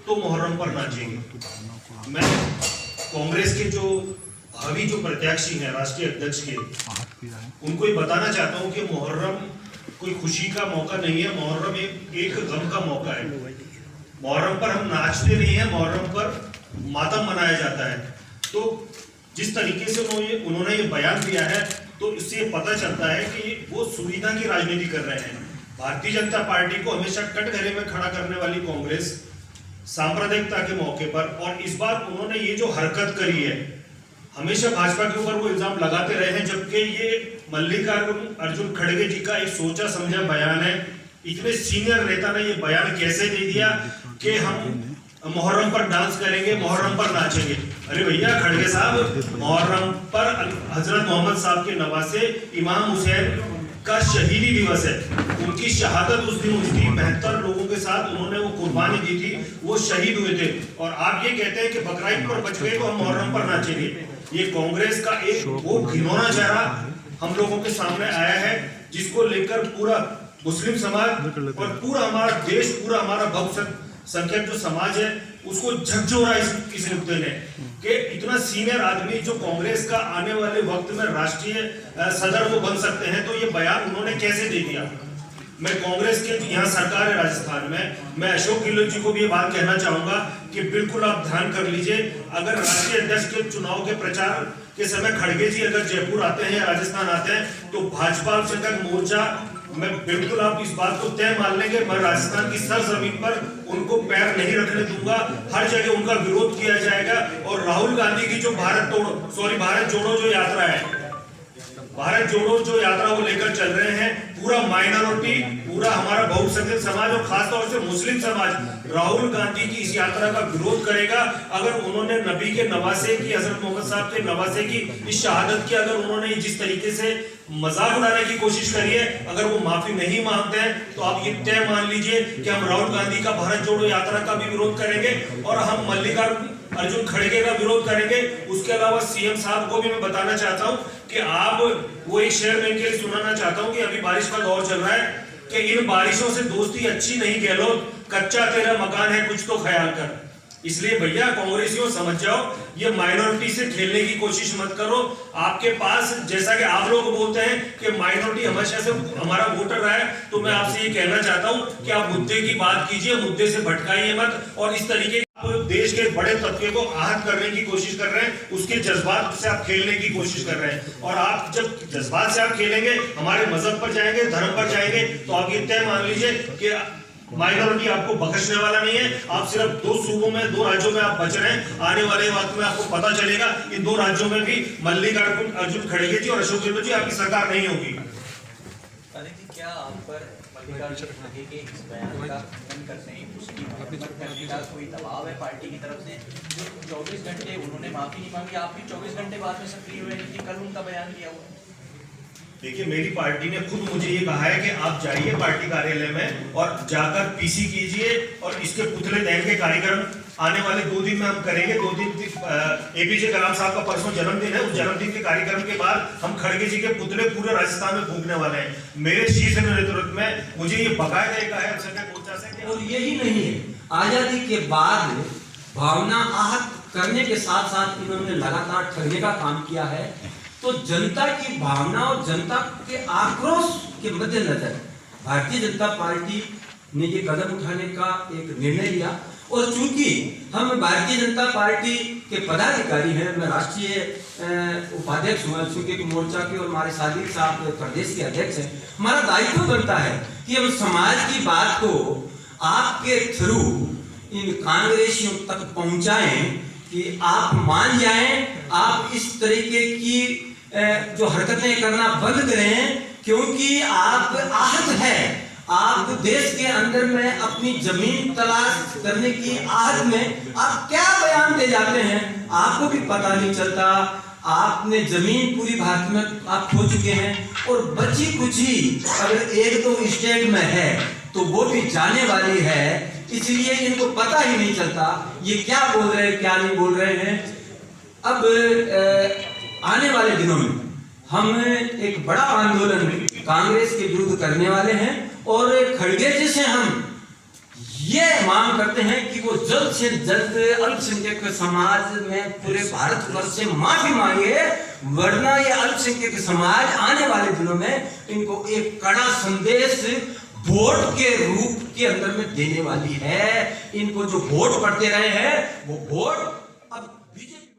तो मुहर्रम पर नाचेंगे। मैं कांग्रेस के जो भावी जो प्रत्याशी हैं राष्ट्रीय अध्यक्ष के, उनको ये बताना चाहता हूं कि मुहर्रम कोई खुशी का मौका नहीं है, मुहर्रम एक गम का मौका है। मुहर्रम पर हम नाचते नहीं है, मुहर्रम पर मातम मनाया जाता है। तो जिस तरीके से उन्होंने ये बयान दिया है, तो इससे पता चलता है कि वो सुविधा की राजनीति कर रहे हैं। भारतीय जनता पार्टी को हमेशा कटघरे में खड़ा करने वाली कांग्रेस सांप्रदायिकता के मौके पर, और इस बार उन्होंने ये जो हरकत करी है, हमेशा भाजपा के ऊपर वो इल्जाम लगाते रहे हैं, जबकि ये मल्लिकार्जुन खड़गे जी का एक सोचा समझा बयान है। इतने सीनियर नेता ने ये बयान कैसे दे दिया कि हम मुहर्रम पर डांस करेंगे, मुहर्रम पर नाचेंगे। अरे भैया खड़गे साहब, मुहर्रम पर हजरत मोहम्मद साहब के नवासे इमाम हुसैन का शहीदी दिवस है। उनकी शहादत उस दिन हुई थी, 72 लोगों के साथ उन्होंने वो कुर्बानी दी थी, वो शहीद हुए थे। और आप ये कहते हैं कि बकरीद पर बच गए तो हम मुहर्रम पर नाचेंगे। ये कांग्रेस का एक वो घिनौना चेहरा हम लोगों के सामने आया है, जिसको लेकर पूरा मुस्लिम समाज और पूरा हमारा देश, पूरा हमारा बहुसंख्यक जो समाज है, उसको झकझोरा इस नुक्ते ने कि इतना सीनियर आदमी जो कांग्रेस का आने वाले वक्त में राष्ट्रीय सदर वो बन सकते हैं, तो ये बयान उन्होंने कैसे दे दिया। मैं कांग्रेस के यहाँ सरकार है राजस्थान में, मैं अशोक गहलोत जी को भी ये बात कहना चाहूंगा कि बिल्कुल आप ध्यान कर लीजिए, अगर राष्ट्रीय अध्यक्ष के चुनाव के प्रचार के समय खड़गे जी अगर जयपुर आते हैं या राजस्थान आते हैं, तो भाजपा अल्पसंख्यक मोर्चा, मैं बिल्कुल आप इस बात को तय मान लेंगे, मैं राजस्थान की सरजमीन पर उनको पैर नहीं रखने दूंगा। हर जगह उनका विरोध किया जाएगा। और राहुल गांधी की जो भारत जोड़ो जो यात्रा है, भारत जोड़ो जो यात्रा वो लेकर चल रहे हैं, पूरा माइनॉरिटी, पूरा हमारा बहुसंख्यक समाज और खासतौर से मुस्लिम समाज राहुल गांधी की इस यात्रा का विरोध करेगा। अगर उन्होंने नबी के नवासे की, हजरत मोहम्मद साहब के नवासे की इस शहादत की, अगर उन्होंने जिस तरीके से मजाक उड़ाने की कोशिश करी है, अगर वो माफी नहीं मांगते हैं, तो आप ये तय मान लीजिए कि हम राहुल गांधी का भारत जोड़ो यात्रा का भी विरोध करेंगे और हम मल्लिकार्जुन खड़गे का विरोध करेंगे। उसके अलावा सीएम साहब को भी मैं बताना चाहता हूं कि आप वो एक शेर में के सुनाना चाहता हूं कि अभी बारिश का दौर चल रहा है कि इन बारिशों से दोस्ती अच्छी नहीं गहलोत, कच्चा तेरा मकान है कुछ तो ख्याल कर। इसलिए भैया कांग्रेसियों समझ जाओ, ये माइनॉरिटी से खेलने की कोशिश मत करो। आपके पास, जैसा कि आप लोग बोलते हैं कि माइनॉरिटी हमेशा से हमारा वोटर रहा है, तो मैं आपसे ये कहना चाहता हूं कि आप मुद्दे की बात कीजिए, मुद्दे से भटकाइए मत। और इस तरीके देश के बड़े तबके को आहत करने की कोशिश कर रहे हैं, उसके जज्बात से आप खेलने की कोशिश कर रहे हैं। और आप जब जज्बात से आप खेलेंगे, हमारे मजहब पर जाएंगे, धर्म पर जाएंगे, तो आप ये तय मान लीजिए कि माइनॉरिटी आपको बख्शने वाला नहीं है। आप सिर्फ 2 सूबों में, 2 राज्यों में आप बच रहे हैं। आने वाले वक्त में आपको पता चलेगा इन 2 राज्यों में भी मल्लिकार्जुन खड़गे जी और अशोक गहलोत जी आपकी सरकार नहीं होगी। क्या आप पर मल्लिकार्जुन खड़गे के इस बयान का खंडन करते हैं, उसकी मरम्मत करने का कोई दबाव है पार्टी की तरफ से? जो 24 घंटे उन्होंने माफी नहीं मांगी, आप भी 24 घंटे बाद में सक्रिय हुए, कि कल उनका बयान दिया हुआ? देखिए, मेरी पार्टी ने खुद मुझे ये कहा है कि आप जाइए पार्टी कार्यालय में और जाकर पीसी कीजिए, और इसके पुतले दहन के कार्यक्रम आने वाले 2 दिन में हम करेंगे। 2 दिन एपीजे कलाम साहब का परसों जन्मदिन है, उस जन्मदिन के कार्यक्रम के बाद हम खड़गे जी के पुतले पूरे राजस्थान में फूंकने वाले हैं। मेरे शीर्ष नेतृत्व में मुझे ये बकायदा कहा है अल्पसंख्यक मोर्चा से। और यही नहीं है, आजादी के बाद भावना आहत करने के साथ साथ इन्होंने लगातार ठगने का काम किया है। तो जनता की भावना और जनता के आक्रोश के मद्देनजर भारतीय जनता पार्टी ने ये कदम उठाने का एक निर्णय लिया। और चूंकि हम भारतीय जनता पार्टी के पदाधिकारी हैं, मैं राष्ट्रीय उपाध्यक्ष हूँ अल्पसंख्यक मोर्चा के, और हमारे सादिक साहब प्रदेश के अध्यक्ष हैं, हमारा दायित्व बनता है कि हम समाज की बात को आपके थ्रू इन कांग्रेसियों तक पहुंचाएं कि आप मान जाएं, आप इस तरीके की जो हरकतें करना बंद करें, क्योंकि आप आहत हैं। आप देश के अंदर में अपनी जमीन तलाश करने की आहत में आप क्या बयान दे जाते हैं, आपको भी पता नहीं चलता। आपने जमीन पूरी भारत में आप खो चुके हैं, और बची कुछ ही अगर 1-2 स्टेट में है तो वो भी जाने वाली है। इसलिए इनको पता ही नहीं चलता ये क्या बोल रहे हैं, क्या नहीं बोल रहे हैं। अब आने वाले दिनों में हम एक बड़ा आंदोलन कांग्रेस के विरुद्ध करने वाले हैं, और खड़गे जी से हम ये मांग करते हैं कि वो जल्द से जल्द अल्पसंख्यक समाज में पूरे भारतवर्ष से माफी मांगे, वरना ये अल्पसंख्यक समाज आने वाले दिनों में इनको एक कड़ा संदेश वोट के रूप के अंदर में देने वाली है। इनको जो वोट पड़ते रहे हैं वो वोट अब बीजेपी